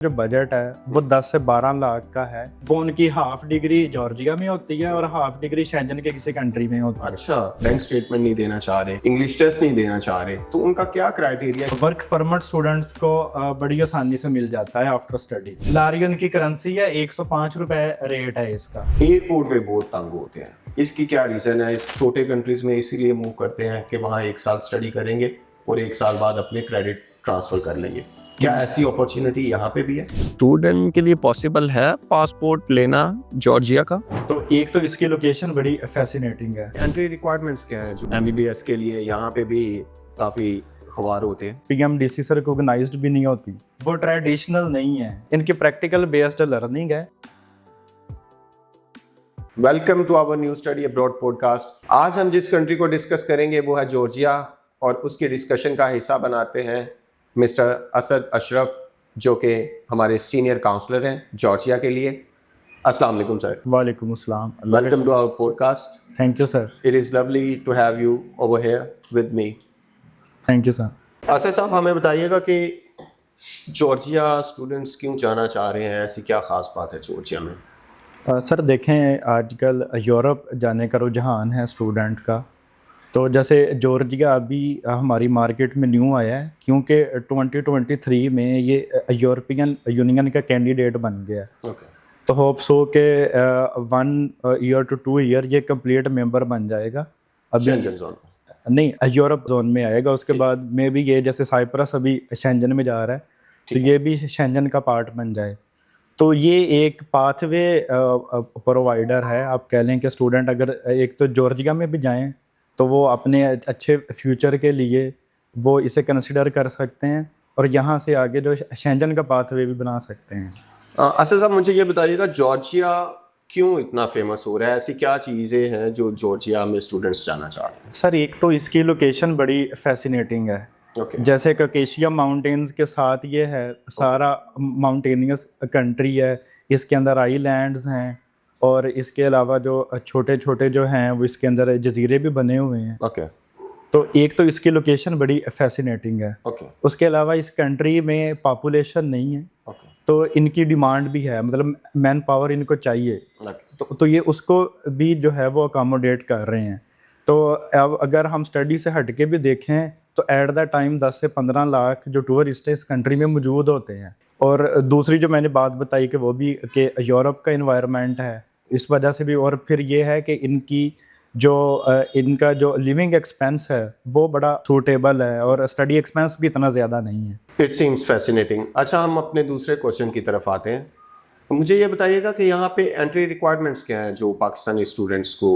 जो बजट है वो 10 से 12 लाख का है। वो उनकी हाफ डिग्री जॉर्जिया में होती है और हाफ डिग्री शेंजन के किसी कंट्री में होती है। अच्छा, बैंक स्टेटमेंट नहीं देना चाह रहे, इंग्लिश टेस्ट नहीं देना चाह रहे, तो उनका क्या क्राइटेरिया है? वर्क परमिट स्टूडेंट्स को बड़ी आसानी से मिल जाता है आफ्टर स्टडी। लारी उनकी करेंसी है, 105 रुपए रेट है इसका। एयरपोर्ट पे बहुत तंग होते हैं, इसकी क्या रीजन है? इस छोटे कंट्रीज में इसीलिए मूव करते हैं कि वहाँ 1 साल स्टडी करेंगे और 1 साल बाद अपने क्रेडिट ट्रांसफर कर लेंगे। क्या ऐसी अपॉर्चुनिटी यहाँ पे भी है? स्टूडेंट के लिए पॉसिबल है पासपोर्ट लेना जॉर्जिया का? तो एक तो इसकी लोकेशन बड़ी फैसिनेटिंग है। एंट्री रिक्वायरमेंट्स क्या है जो MBBS के लिए यहाँ पे भी काफी ख्वार होते हैं? PMDC से रिकॉग्नाइज्ड भी नहीं होती, वो ट्रेडिशनल नहीं है, इनकी प्रैक्टिकल बेस्ड लर्निंग है। Welcome to our new study abroad podcast. आज हम जिस कंट्री को डिस्कस करेंगे वो है जॉर्जिया, और उसके डिस्कशन का हिस्सा बनाते हैं मिस्टर असद अशरफ, जो कि हमारे सीनियर काउंसलर हैं जॉर्जिया के लिए। अस्सलाम वालेकुम सर। वालेकुम अस्सलाम। Welcome to our podcast. Thank you sir. It is lovely to have you over here with me. Thank you sir. Asad साहब, हमें बताइएगा कि जॉर्जिया स्टूडेंट्स क्यों जाना चाह रहे हैं? ऐसी क्या ख़ास बात है जॉर्जिया में? सर देखें, आजकल यूरोप जाने का रुझान है स्टूडेंट का। तो जैसे जॉर्जिया अभी हमारी मार्केट में न्यू आया है, क्योंकि 2023 में ये यूरोपियन यूनियन का कैंडिडेट बन गया है। ओके। तो होप्स हो कि 1 ईयर to 2 ईयर ये कंप्लीट मेंबर बन जाएगा। अभी शेंजन जोन। नहीं, यूरोप जोन में आएगा। उसके बाद में भी ये जैसे साइप्रस अभी शेंजन में जा रहा है, तो ये भी शेंजन का पार्ट बन जाए। तो ये एक पाथवे प्रोवाइडर है, आप कह लें कि स्टूडेंट अगर एक तो जॉर्जिया में भी जाएं तो वो अपने अच्छे फ्यूचर के लिए वो इसे कंसिडर कर सकते हैं, और यहाँ से आगे जो शेंजन का पाथवे भी बना सकते हैं। असद साहब, मुझे ये बताइएगा जॉर्जिया क्यों इतना फेमस हो रहा है? ऐसी क्या चीज़ें हैं जो जॉर्जिया में स्टूडेंट्स जाना चाह रहे हैं? सर एक तो इसकी लोकेशन बड़ी फैसिनेटिंग है। ओके। जैसे कैकेशिया माउंटेन्स के साथ ये है, सारा माउंटेनियस कंट्री है, इसके अंदर आईलैंड्स हैं, और इसके अलावा जो छोटे छोटे जो हैं वो इसके अंदर जजीरे भी बने हुए हैं। ओके। तो एक तो इसकी लोकेशन बड़ी फैसिनेटिंग है। ओके। उसके अलावा इस कंट्री में पॉपुलेशन नहीं है, ओके। तो इनकी डिमांड भी है, मतलब मैन पावर इनको चाहिए। ओके। तो ये उसको भी जो है वो अकोमोडेट कर रहे हैं। तो अब अगर हम स्टडी से हट के भी देखें तो एट द टाइम 10 से 15 लाख जो टूरिस्ट इस कंट्री में मौजूद होते हैं। और दूसरी जो मैंने बात बताई कि वो भी कि यूरोप का इन्वायरमेंट है, इस वजह से भी। और फिर ये है कि इनका जो लिविंग एक्सपेंस है वो बड़ा सूटेबल है, और स्टडी एक्सपेंस भी इतना ज़्यादा नहीं है। It seems fascinating. अच्छा, हम अपने दूसरे क्वेश्चन की तरफ आते हैं। मुझे ये बताइएगा कि यहाँ पे एंट्री रिक्वायरमेंट्स क्या हैं जो पाकिस्तानी स्टूडेंट्स को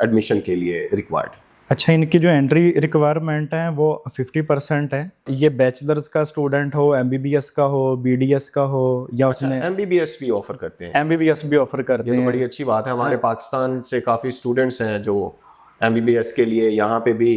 एडमिशन के लिए रिक्वायर्ड? अच्छा, इनकी जो एंट्री रिक्वायरमेंट है वो 50% है। ये बैचलर्स का स्टूडेंट हो, MBBS का हो, BDS का हो, या उसने MBBS भी ऑफर करते हैं? MBBS भी ऑफर करते ये तो हैं। बड़ी अच्छी बात है। हमारे पाकिस्तान से काफ़ी स्टूडेंट्स हैं जो MBBS के लिए यहाँ पे भी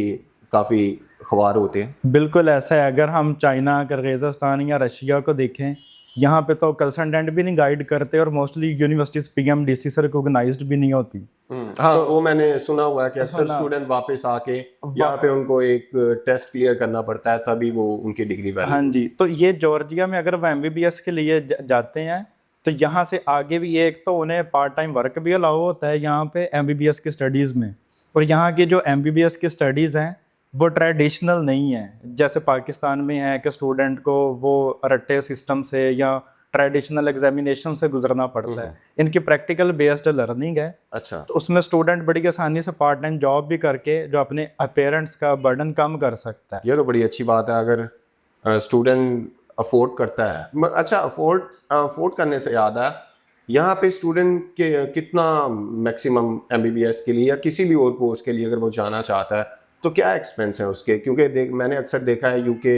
काफ़ी ख्वार होते हैं। बिल्कुल ऐसा है। अगर हम चाइना, किर्गिज़स्तान या रशिया को देखें, यहाँ पे तो कंसल्टेंट भी नहीं गाइड करते, और मोस्टली यूनिवर्सिटीज़ PMDC से रिकॉग्नाइज्ड भी नहीं होती। हाँ, तो वो मैंने सुना हुआ है कि अक्सर स्टूडेंट वापस आके यहाँ पे उनको एक टेस्ट क्लियर करना पड़ता है, तभी वो उनकी डिग्री वैलिड। हाँ जी। तो ये जॉर्जिया में अगर वो MBBS के लिए जाते हैं तो यहाँ से आगे भी एक तो उन्हें पार्ट टाइम वर्क भी अलाउ होता है यहाँ पे MBBS की स्टडीज़ में। और यहाँ की जो MBBS की स्टडीज़ हैं वो ट्रेडिशनल नहीं है, जैसे पाकिस्तान में है कि स्टूडेंट को वो रट्टे सिस्टम से या ट्रेडिशनल एग्जामिनेशन से गुजरना पड़ता है। इनकी प्रैक्टिकल बेस्ड लर्निंग है। अच्छा। तो उसमें स्टूडेंट बड़ी आसानी से पार्ट टाइम जॉब भी करके जो अपने पेरेंट्स का बर्डन कम कर सकता है। ये तो बड़ी अच्छी बात है अगर स्टूडेंट अफोर्ड करता है। अच्छा, अफोर्ड करने से याद है, यहाँ पे स्टूडेंट के कितना मैक्सिमम MBBS के लिए या किसी भी और कोर्स के लिए अगर वो जाना चाहता है तो क्या एक्सपेंस है उसके? क्योंकि मैंने अक्सर देखा है UK,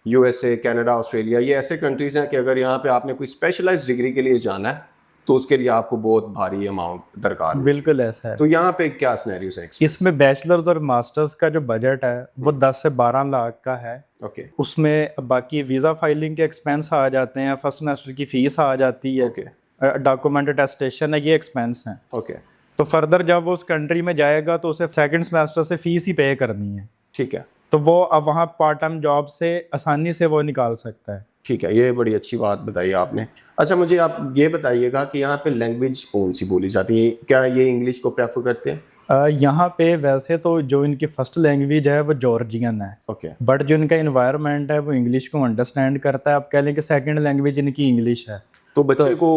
USA, कनाडा, ऑस्ट्रेलिया, ये ऐसे कंट्रीज़ हैं कि अगर यहाँ पे आपने कोई स्पेशलाइज्ड डिग्री के लिए जाना है तो उसके लिए आपको बहुत भारी अमाउंट दरकार है। बिल्कुल ऐसा है। तो यहाँ पे क्या सिनेरियोस है? इसमें बैचलर्स और मास्टर्स का जो बजट है वो 10 से 12 लाख का है। ओके। उसमें बाकी वीज़ा फाइलिंग के एक्सपेंस आ जाते हैं, फर्स्ट सेमेस्टर की फ़ीस आ जाती है, ओके। डॉक्यूमेंट अटेस्टेशन है, ये एक्सपेंस हैं। ओके। तो फर्दर जब वो उस कंट्री में जाएगा तो उसे सेकंड सेमेस्टर से फ़ीस ही पे करनी है। ठीक है। तो वो अब वहाँ पार्ट टाइम जॉब से आसानी से वो निकाल सकता है। ठीक है, ये बड़ी अच्छी बात बताई आपने। अच्छा, मुझे आप ये बताइएगा कि यहाँ पे लैंग्वेज कौन सी बोली जाती है? क्या ये इंग्लिश को प्रेफर करते हैं? यहाँ पे वैसे तो जो इनकी फर्स्ट लैंग्वेज है वो जॉर्जियन है, ओके, बट जो इनका इन्वायरमेंट है वो इंग्लिश को अंडरस्टैंड करता है। आप कह लें कि सेकंड लैंग्वेज इनकी इंग्लिश है। तो बच्चे को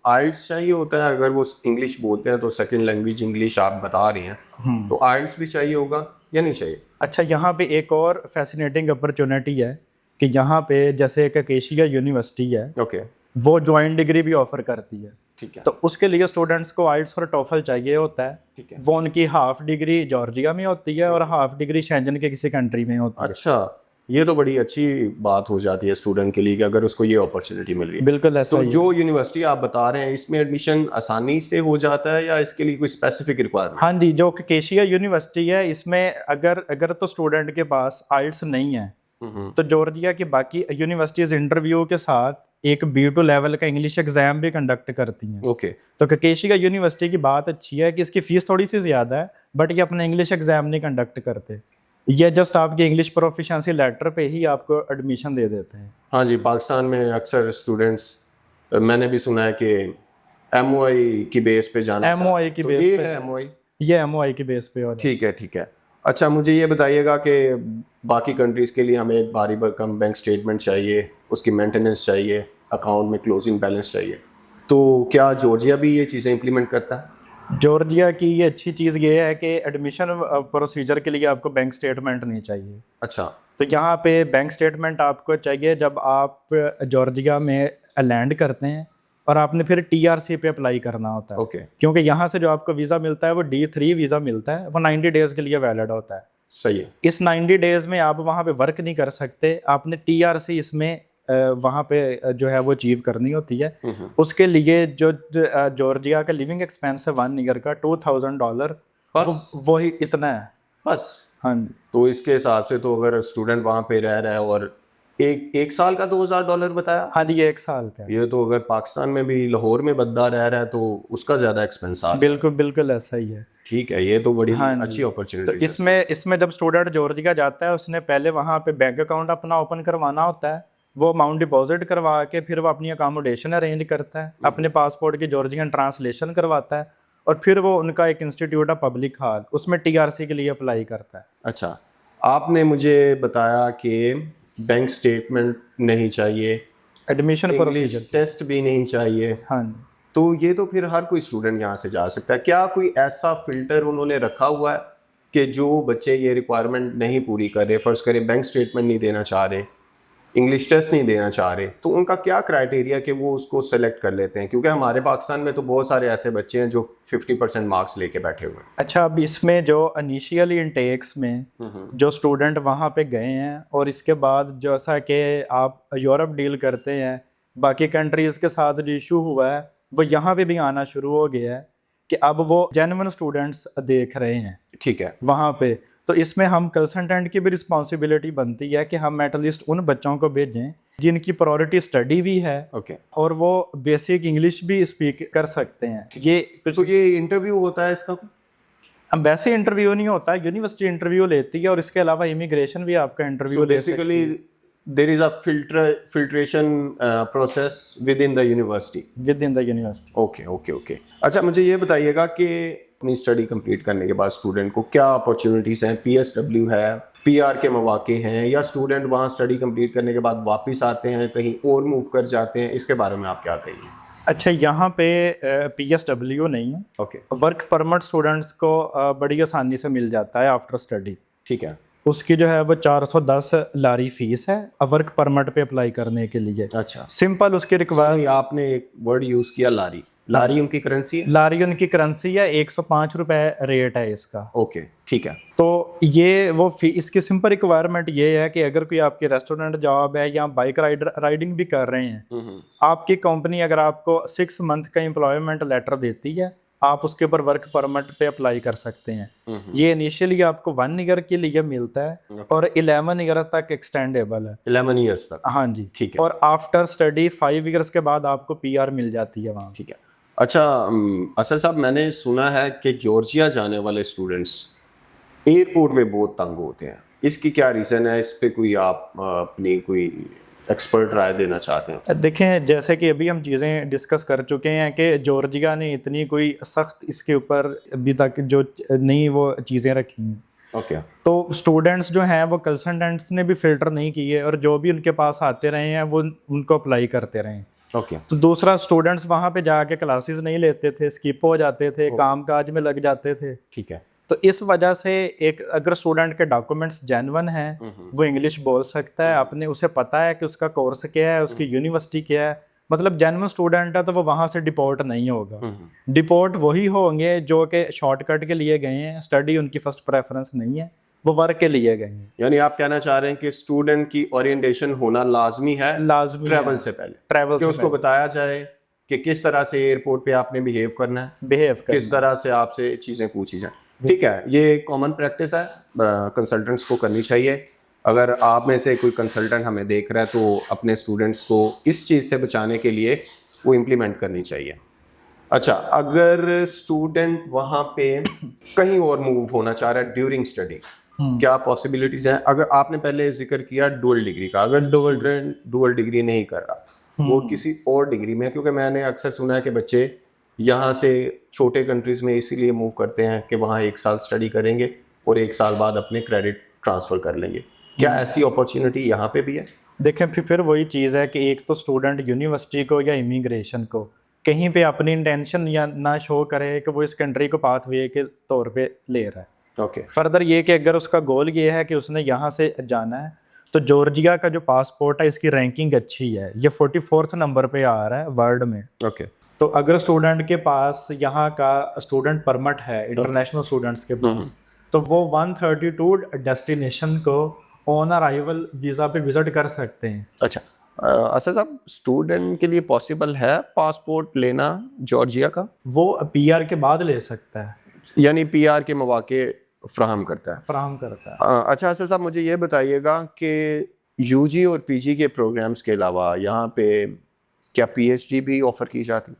आइल्स चाहिए होता है? अगर वो इंग्लिश बोलते हैं तो सेकंड लैंग्वेज इंग्लिश आप बता रहे हैं, तो आइल्स भी चाहिए होगा या नहीं चाहिए? अच्छा, यहाँ पे एक और फैसिनेटिंग अपॉर्चुनिटी है कि यहाँ पे जैसे एक अकेशिया यूनिवर्सिटी है, ओके, वो ज्वाइंट डिग्री भी ऑफर करती है। ठीक है, तो उसके लिए स्टूडेंट्स को आइल्स और टोफल चाहिए होता है। ठीक है। वो उनकी हाफ डिग्री जॉर्जिया में होती है और हाफ डिग्री शेंजन के किसी कंट्री में होती है। अच्छा, ये तो बड़ी अच्छी बात हो जाती है स्टूडेंट के लिए कि अगर उसको ये अपॉर्चुनिटी मिल रही है। बिल्कुल ऐसा तो ही है। जो यूनिवर्सिटी आप बता रहे हैं, इसमें एडमिशन आसानी से हो जाता है या इसके लिए कोई स्पेसिफिक रिक्वायरमेंट? हाँ जी, जो केशिया यूनिवर्सिटी है इसमें अगर अगर तो स्टूडेंट के पास आइल्स नहीं है तो जॉर्जिया की बाकी यूनिवर्सिटीज इंटरव्यू के साथ एक B2 लेवल का इंग्लिश एग्जाम भी कंडक्ट करती हैं। ओके, तो केशिया यूनिवर्सिटी की बात अच्छी है कि इसकी फीस थोड़ी सी ज़्यादा है, बट ये अपना इंग्लिश एग्जाम नहीं कंडक्ट करते। ये जस्ट आपके इंग्लिश प्रोफिशिएंसी लेटर पे ही आपको एडमिशन दे देते हैं। हाँ जी, पाकिस्तान में अक्सर स्टूडेंट्स, मैंने भी सुना है कि MOI की बेस पे जाना MOI की तो बेस ये पे। है MOI? ये MOI की बेस पे और ठीक है, ठीक है। अच्छा, मुझे ये बताइएगा कि बाकी कंट्रीज़ के लिए हमें एक भारी भरकम बैंक स्टेटमेंट चाहिए, उसकी मेंटेनेंस चाहिए, अकाउंट में क्लोजिंग बैलेंस चाहिए, तो क्या जॉर्जिया भी ये चीज़ें इम्प्लीमेंट करता है? जॉर्जिया की ये अच्छी चीज़ ये है कि एडमिशन प्रोसीजर के लिए आपको बैंक स्टेटमेंट नहीं चाहिए। अच्छा, तो यहाँ पे बैंक स्टेटमेंट आपको चाहिए जब आप जॉर्जिया में लैंड करते हैं और आपने फिर TRC पे अप्लाई करना होता है। ओके, क्योंकि यहाँ से जो आपको वीज़ा मिलता है वो D3 वीज़ा मिलता है, वो 90 डेज़ के लिए वैलिड होता है। सही है। इस 90 डेज़ में आप वहाँ पे वर्क नहीं कर सकते, आपने TRC इसमें वहाँ पे जो है वो अचीव करनी होती है। उसके लिए जो जॉर्जिया का लिविंग एक्सपेंस है 1 ईयर का $2000, वो ही इतना है बस। हाँ जी। तो इसके हिसाब से तो अगर स्टूडेंट वहाँ पे रह रहा है और एक साल का $2000 बताया, हाँ जी, ये 1 साल का है। ये तो अगर पाकिस्तान में भी लाहौर में बंदा रह रहा है तो उसका ज़्यादा एक्सपेंस आ जाए। बिल्कुल बिल्कुल ऐसा ही है। ठीक है, ये तो बड़ी हाँ जी। अच्छी तो अपॉर्चुनिटी है। इसमें जब स्टूडेंट जॉर्जिया जाता है उसने पहले वहाँ पे बैंक अकाउंट अपना ओपन करवाना होता है। वो अमाउंट डिपॉजिट करवा के फिर वो अपनी अकोमोडेशन अरेंज करता है, अपने पासपोर्ट की जॉर्जियन ट्रांसलेशन करवाता है और फिर वो उनका एक इंस्टीट्यूट है पब्लिक हॉल, उसमें TRC के लिए अप्लाई करता है। अच्छा, आपने मुझे बताया कि बैंक स्टेटमेंट नहीं चाहिए, एडमिशन इंग्लिश प्रोसीजर। टेस्ट भी नहीं चाहिए, हाँ जी। तो ये तो फिर हर कोई स्टूडेंट यहाँ से जा सकता है। क्या कोई ऐसा फिल्टर उन्होंने रखा हुआ है कि जो बच्चे ये रिक्वायरमेंट नहीं पूरी कर रहे, फर्ज करें बैंक स्टेटमेंट नहीं देना चाह रहे, इंग्लिश टेस्ट नहीं देना चाह रहे, तो उनका क्या क्राइटेरिया कि वो उसको सेलेक्ट कर लेते हैं? क्योंकि हमारे पाकिस्तान में तो बहुत सारे ऐसे बच्चे हैं जो 50% मार्क्स लेके बैठे हुए हैं। अच्छा, अब इसमें जो इनिशियली इनटेक्स में जो स्टूडेंट वहाँ पे गए हैं और इसके बाद जैसा कि आप यूरोप डील करते हैं, बाकी कंट्रीज़ के साथ जो इशू हुआ है वो यहाँ पे भी आना शुरू हो गया है कि अब वो जेन्युइन स्टूडेंट्स देख रहे हैं ठीक है, वहाँ पे। तो इसमें हम कंसल्टेंट की भी रिस्पॉन्सिबिलिटी बनती है कि हम एटलीस्ट उन बच्चों को भेजें जिनकी प्रायोरिटी स्टडी भी है ओके। और वो बेसिक इंग्लिश भी स्पीक कर सकते हैं। ये तो ये इंटरव्यू होता है इसका? अब वैसे इंटरव्यू नहीं होता, यूनिवर्सिटी इंटरव्यू लेती है और इसके अलावा इमिग्रेशन भी आपका इंटरव्यू ले सकती बेसिकली है there is a filtration process within the university. Within the university. Okay, okay, okay. अच्छा, मुझे ये बताइएगा कि अपनी स्टडी कंप्लीट करने के बाद स्टूडेंट को क्या अपॉर्चुनिटीज़ हैं? PSW है, PR के मौके हैं, या स्टूडेंट वहाँ स्टडी कंप्लीट करने के बाद वापस आते हैं, कहीं और मूव कर जाते हैं? इसके बारे में आप क्या कहेंगे? अच्छा, यहाँ पे PSW नहीं है, ओके, वर्क परमिट स्टूडेंट्स को बड़ी आसानी से मिल जाता है आफ्टर स्टडी। ठीक है। उसकी जो है वो 410 लारी फीस है वर्क परमिट पे अप्लाई करने के लिए। अच्छा, सिंपल उसकी रिक्वायर। आपने एक वर्ड यूज़ किया, लारी। लारी उनकी करेंसी है? लारी उनकी करेंसी है, 105 रुपए रेट है इसका। ओके, ठीक है। तो ये वो इसकी सिंपल रिक्वायरमेंट ये है कि अगर कोई आपकी रेस्टोरेंट जॉब है या बाइक राइडिंग भी कर रहे हैं, आपकी कंपनी अगर आपको 6 मंथ का एम्प्लॉयमेंट लेटर देती है, आप उसके ऊपर वर्क परमिट पे अप्लाई कर सकते हैं। ये इनिशियली आपको 1 ईयर के लिए मिलता है और 11 ईयर तक एक्सटेंडेबल है। 11 ईयर्स तक? हाँ जी, ठीक है। और आफ्टर स्टडी 5 ईयर्स के बाद आपको PR मिल जाती है वहाँ। ठीक है। अच्छा, असद साहब, मैंने सुना है कि जॉर्जिया जाने वाले स्टूडेंट्स एयरपोर्ट में बहुत तंग होते हैं, इसकी क्या रीज़न है? इस पे कोई आप अपनी कोई एक्सपर्ट राय देना चाहते हैं? देखें, जैसे कि अभी हम चीज़ें डिस्कस कर चुके हैं कि जॉर्जिया ने इतनी कोई सख्त इसके ऊपर अभी तक जो नहीं वो चीज़ें रखी हैं, ओके, तो स्टूडेंट्स जो हैं वो कंसल्टेंट्स ने भी फ़िल्टर नहीं किए और जो भी उनके पास आते रहे हैं वो उनको अप्लाई करते रहे हैं। ओके, तो दूसरा, स्टूडेंट्स वहाँ पे जाके क्लासेस नहीं लेते थे, स्किप हो जाते थे, काम काज में लग जाते थे। ठीक है। तो इस वजह से एक अगर स्टूडेंट के डॉक्यूमेंट्स जेन्युइन हैं, वो इंग्लिश बोल सकता है, अपने उसे पता है कि उसका कोर्स क्या है, उसकी यूनिवर्सिटी क्या है, मतलब जेन्युइन स्टूडेंट है, तो वो वहाँ से डिपोर्ट नहीं होगा। डिपोर्ट वही होंगे जो कि शॉर्टकट के लिए गए हैं, स्टडी उनकी फर्स्ट प्रेफरेंस नहीं है, वो वर्क के लिए गए हैं। यानी आप कहना चाह रहे हैं कि स्टूडेंट की ओरिएंटेशन होना लाजमी है लाजमी ट्रैवल से पहले, ट्रैवल कि उसको बताया जाए कि किस तरह से एयरपोर्ट पे आपने बिहेव करना है, बिहेव कर। किस तरह से आपसे चीज़ें पूछी जाए। ठीक है, ये कॉमन प्रैक्टिस है, कंसल्टेंट्स को करनी चाहिए। अगर आप में से कोई कंसल्टेंट हमें देख रहा है तो अपने स्टूडेंट्स को इस चीज़ से बचाने के लिए वो इम्प्लीमेंट करनी चाहिए। अच्छा, अगर स्टूडेंट वहाँ पे कहीं और मूव होना चाह रहा है ड्यूरिंग स्टडी, क्या पॉसिबिलिटीज हैं? अगर आपने पहले जिक्र किया डुअल डिग्री का, अगर डुअल डिग्री नहीं कर रहा, वो किसी और डिग्री में, क्योंकि मैंने अक्सर सुना है कि बच्चे यहाँ से छोटे कंट्रीज में इसीलिए मूव करते हैं कि वहाँ 1 साल स्टडी करेंगे और 1 साल बाद अपने क्रेडिट ट्रांसफ़र कर लेंगे। क्या ऐसी अपॉर्चुनिटी यहाँ पे भी है? देखें, फिर वही चीज़ है कि एक तो स्टूडेंट यूनिवर्सिटी को या इमिग्रेशन को कहीं पे अपनी इंटेंशन या ना शो करे कि वो इस कंट्री को पाथवे के तौर पे ले रहा है। ओके, फर्दर ये कि अगर उसका गोल ये है कि उसने यहाँ से जाना है, तो जॉर्जिया का जो पासपोर्ट है इसकी रैंकिंग अच्छी है, ये 44th नंबर पे आ रहा है वर्ल्ड में। ओके, तो अगर स्टूडेंट के पास यहाँ का स्टूडेंट परमिट है इंटरनेशनल स्टूडेंट्स के पास, तो वो 132 डेस्टिनेशन को ऑन अराइवल वीज़ा पे विजिट कर सकते हैं। अच्छा, असद साहब, स्टूडेंट के लिए पॉसिबल है पासपोर्ट लेना जॉर्जिया का? वो पीआर के बाद ले सकता है, यानी पीआर के मौके फ्राहम करता है? फराहम करता है। अच्छा असद साहब, मुझे ये बताइएगा कि यूजी और पीजी के प्रोग्राम्स के अलावा यहाँ पे क्या पीएचडी भी ऑफ़र की जाती?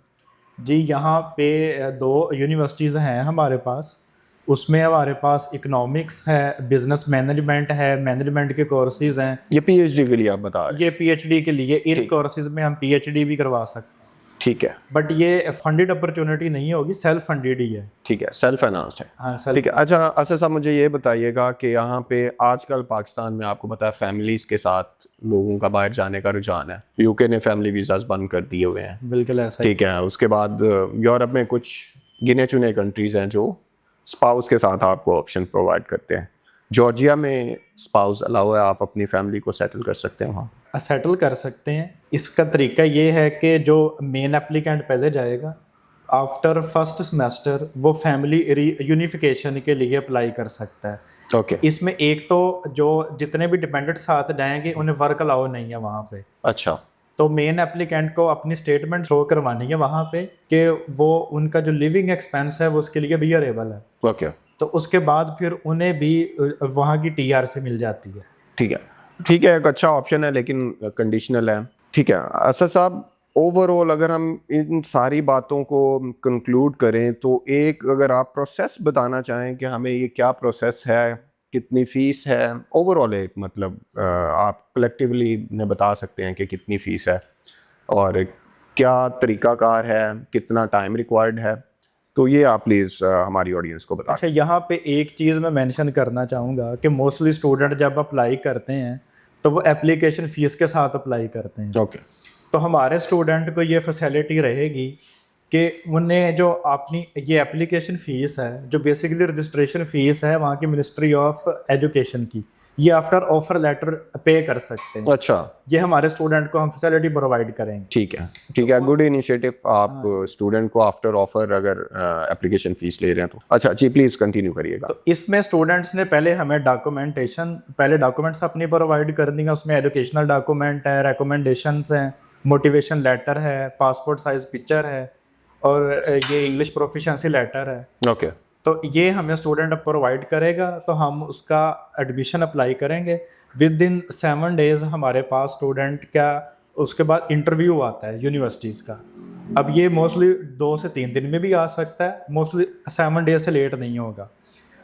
जी, यहाँ पे 2 यूनिवर्सिटीज़ हैं हमारे पास। उसमें हमारे पास इकोनॉमिक्स है, बिजनेस मैनेजमेंट है, मैनेजमेंट के कोर्सेज हैं। ये पीएचडी के लिए आप बता रहे हैं? ये पीएचडी के लिए इन कोर्सेज में हम पीएचडी भी करवा सकते हैं, ठीक है, बट ये फंडेड अपॉर्चुनिटी नहीं होगी, सेल्फ फंडेड ही है। ठीक है, सेल्फ फाइनेंस्ड है। हाँ, सेल्फ। ठीक है। अच्छा असद साहब, मुझे ये बताइएगा कि यहाँ पे आजकल पाकिस्तान में आपको पता है फैमिलीज़ के साथ लोगों का बाहर जाने का रुझान है। यूके ने फैमिली वीज़ाज़ बंद कर दिए हुए हैं। बिल्कुल ऐसा ही। ठीक है, उसके बाद यूरोप में कुछ गिने चुने कंट्रीज़ हैं जो स्पाउस के साथ आपको ऑप्शन प्रोवाइड करते हैं। जॉर्जिया में स्पाउस अलाउ है, आप अपनी फैमिली को सेटल कर सकते हैं वहाँ? सेटल कर सकते हैं। इसका तरीका ये है कि जो मेन एप्लीकेंट पहले जाएगा, आफ्टर फर्स्ट सेमेस्टर वो फैमिली यूनिफिकेशन के लिए अप्लाई कर सकता है। ओके, इसमें एक तो जो जितने भी डिपेंडेंट साथ जाएंगे उन्हें वर्क अलाउ नहीं है वहाँ पे। अच्छा, तो मेन एप्लीकेंट को अपनी स्टेटमेंट शो करवानी है वहाँ पे कि वो उनका जो लिविंग एक्सपेंस है वो उसके लिए भी अरेबल है। ओके, तो उसके बाद फिर उन्हें भी वहाँ की टीआर से मिल जाती है। ठीक है, ठीक है, एक अच्छा ऑप्शन है लेकिन कंडीशनल है। ठीक है असद साहब, ओवरऑल अगर हम इन सारी बातों को कंक्लूड करें तो एक अगर आप प्रोसेस बताना चाहें कि हमें ये क्या प्रोसेस है, कितनी फ़ीस है, ओवरऑल एक मतलब आप कलेक्टिवली ने बता सकते हैं कि कितनी फ़ीस है और क्या तरीक़ाकार है, कितना टाइम रिक्वायर्ड है, तो ये आप प्लीज़ हमारी ऑडियंस को बताएं। अच्छा, यहाँ पे एक चीज़ मैं मेंशन करना चाहूँगा कि मोस्टली स्टूडेंट जब अप्लाई करते हैं तो वो एप्लीकेशन फ़ीस के साथ अप्लाई करते हैं। ओके, तो हमारे स्टूडेंट को ये फैसिलिटी रहेगी कि उन्हें जो अपनी ये एप्लीकेशन फ़ीस है, जो बेसिकली रजिस्ट्रेशन फ़ीस है वहाँ की मिनिस्ट्री ऑफ एजुकेशन की, ये आफ्टर ऑफर लेटर पे कर सकते हैं। अच्छा, ये हमारे स्टूडेंट को हम फैसिलिटी प्रोवाइड करेंगे। ठीक है, ठीक है, गुड इनिशिएटिव। आप स्टूडेंट को आफ्टर ऑफर अगर एप्लीकेशन फ़ीस ले रहे हैं तो अच्छा जी, प्लीज़ कंटिन्यू करिएगा। तो इसमें स्टूडेंट्स ने पहले हमें पहले डॉक्यूमेंट्स अपनी प्रोवाइड कर देंगे। उसमें एजुकेशनल डॉक्यूमेंट है, रिकमेंडेशंस हैं, मोटिवेशन लेटर है, पासपोर्ट साइज पिक्चर है और ये इंग्लिश प्रोफिशिएंसी लेटर है। ओके, तो ये हमें स्टूडेंट प्रोवाइड करेगा, तो हम उसका एडमिशन अप्लाई करेंगे। विद इन 7 डेज़ हमारे पास स्टूडेंट का उसके बाद इंटरव्यू आता है यूनिवर्सिटीज़ का। अब ये मोस्टली 2 से 3 दिन में भी आ सकता है, मोस्टली 7 डेज से लेट नहीं होगा।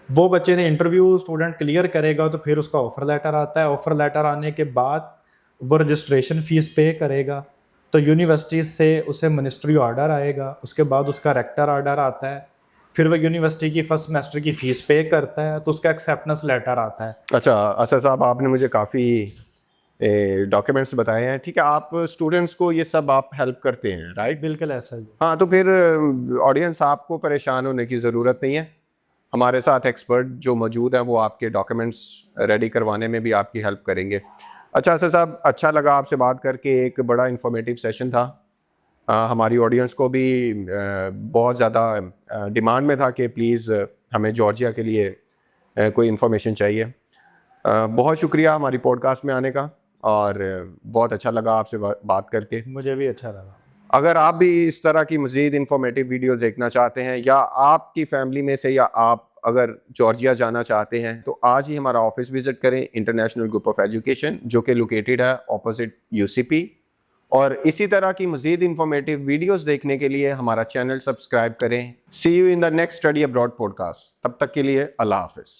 वो बच्चे ने इंटरव्यू स्टूडेंट क्लियर करेगा तो फिर उसका ऑफ़र लेटर आता है। ऑफ़र लेटर आने के बाद वो रजिस्ट्रेशन फ़ीस पे करेगा तो यूनिवर्सिटी से उसे मिनिस्ट्री ऑर्डर आएगा, उसके बाद उसका रेक्टर ऑर्डर आता है, फिर वो यूनिवर्सिटी की फर्स्ट सेमेस्टर की फ़ीस पे करता है तो उसका एक्सेप्टेंस लेटर आता है। अच्छा असद साहब, आपने मुझे काफ़ी डॉक्यूमेंट्स बताए हैं। ठीक है, आप स्टूडेंट्स को ये सब आप हेल्प करते हैं, राइट? बिल्कुल ऐसा ही। हाँ, तो फिर ऑडियंस आपको परेशान होने की ज़रूरत नहीं है। हमारे साथ एक्सपर्ट जो मौजूद है वो आपके डॉक्यूमेंट्स रेडी करवाने में भी आपकी हेल्प करेंगे। अच्छा असद साहब, अच्छा लगा आपसे बात करके, एक बड़ा इंफॉर्मेटिव सेशन था। हमारी ऑडियंस को भी बहुत ज़्यादा डिमांड में था कि प्लीज़ हमें जॉर्जिया के लिए कोई इन्फॉर्मेशन चाहिए। बहुत शुक्रिया हमारी पॉडकास्ट में आने का, और बहुत अच्छा लगा आपसे बात करके। मुझे भी अच्छा लगा। अगर आप भी इस तरह की मज़ीद इन्फॉर्मेटिव वीडियो देखना चाहते हैं, या आपकी फैमिली में से या आप अगर जॉर्जिया जाना चाहते हैं, तो आज ही हमारा ऑफिस विज़िट करें, इंटरनेशनल ग्रुप ऑफ एजुकेशन, जो कि लोकेटेड है ऑपोजिट UCP। और इसी तरह की मज़ीद इन्फॉर्मेटिव वीडियोस देखने के लिए हमारा चैनल सब्सक्राइब करें। See you in the next study abroad podcast. तब तक के लिए अल्लाह हाफ़िज़।